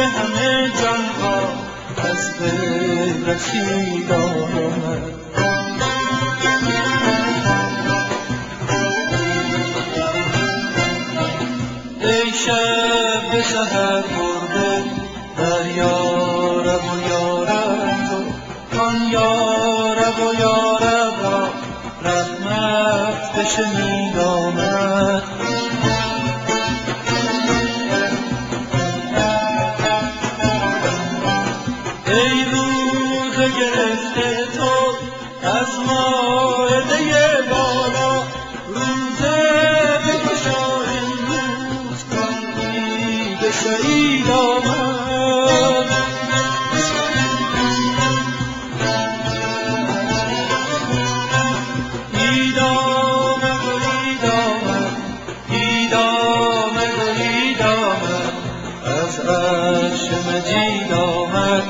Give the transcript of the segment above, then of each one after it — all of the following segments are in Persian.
همه جانها از دل رسید آمد. ای شب به سحر برده در یارب و یارب تو، آن یارب و یارب را رحمت بشنید آمد. ای روز گرفته تو از مائده بالا، روزه بگشا امروز کان عید سعید آمد. عید آمد و عید آمد، عید آمد و عید آمد، از عرش مجید آمد.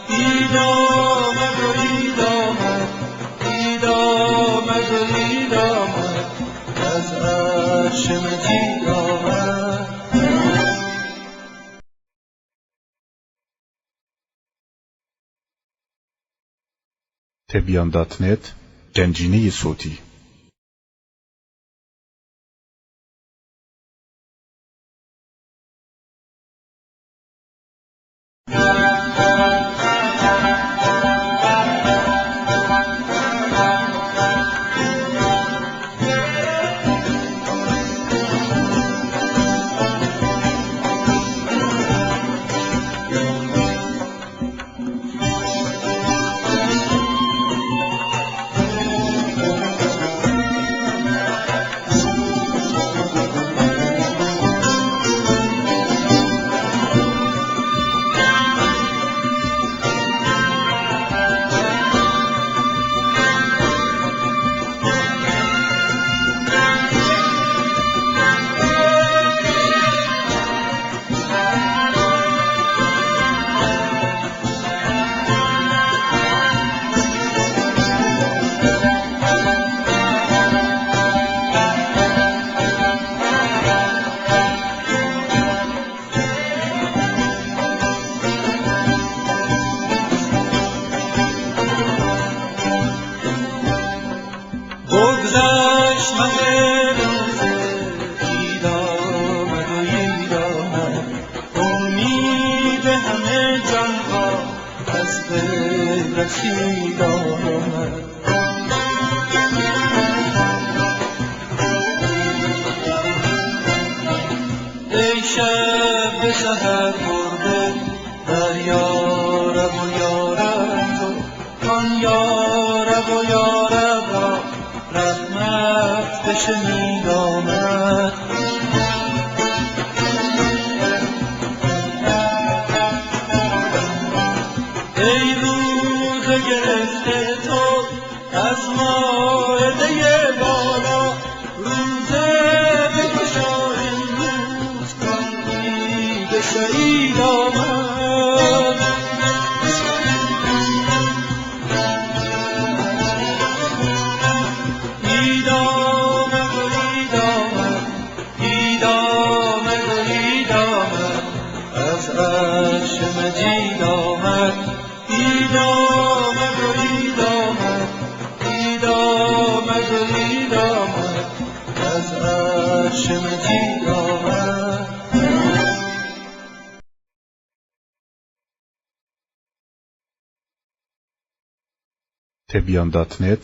عید آمد و عید آمد، عید آمد و عید آمد، از عرش مجید آمد. تبیان.net گنجینه صوتی. بگذشت مه روزه، عید آمد و عید آمد، امید همه جانها از دل رسید آمد. ای شب به سحر برده در یارب و یارب تو، آن یارب و یارب را رحمت بشنید آمد. ای روز گرفته تو از مائده بالا، روزه بگشا امروز کان عید سعید آمد. عید آمد و عید آمد، عید آمد و عید آمد، از عرش مجید آمد. عید آمد و عید آمد، عید آمد و عید آمد، از عرش مجید آمد. تبیان.net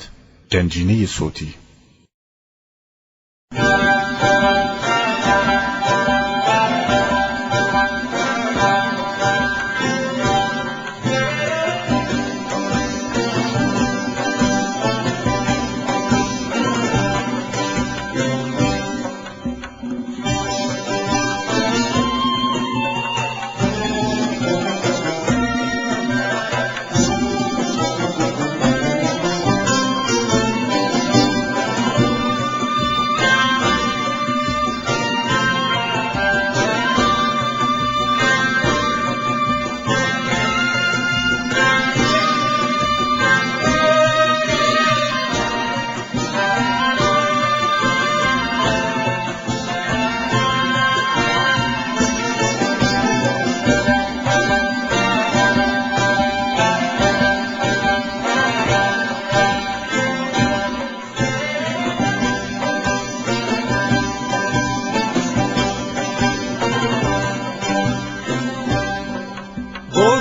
گنجینه صوتی.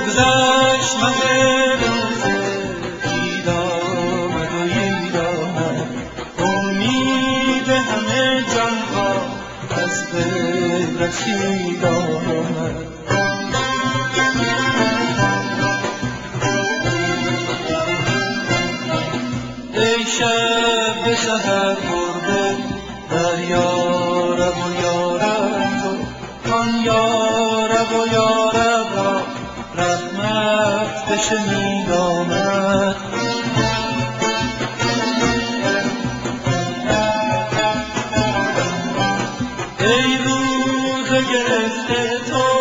بگذشت مه روزه، عید آمد و عید آمد، امید همه جانها از دل رسید آمد. ای شب به سحر برده در یارب و یارب تو، آن یارب و یارب را رحمت بشنید آمد. ای روز گرفته تو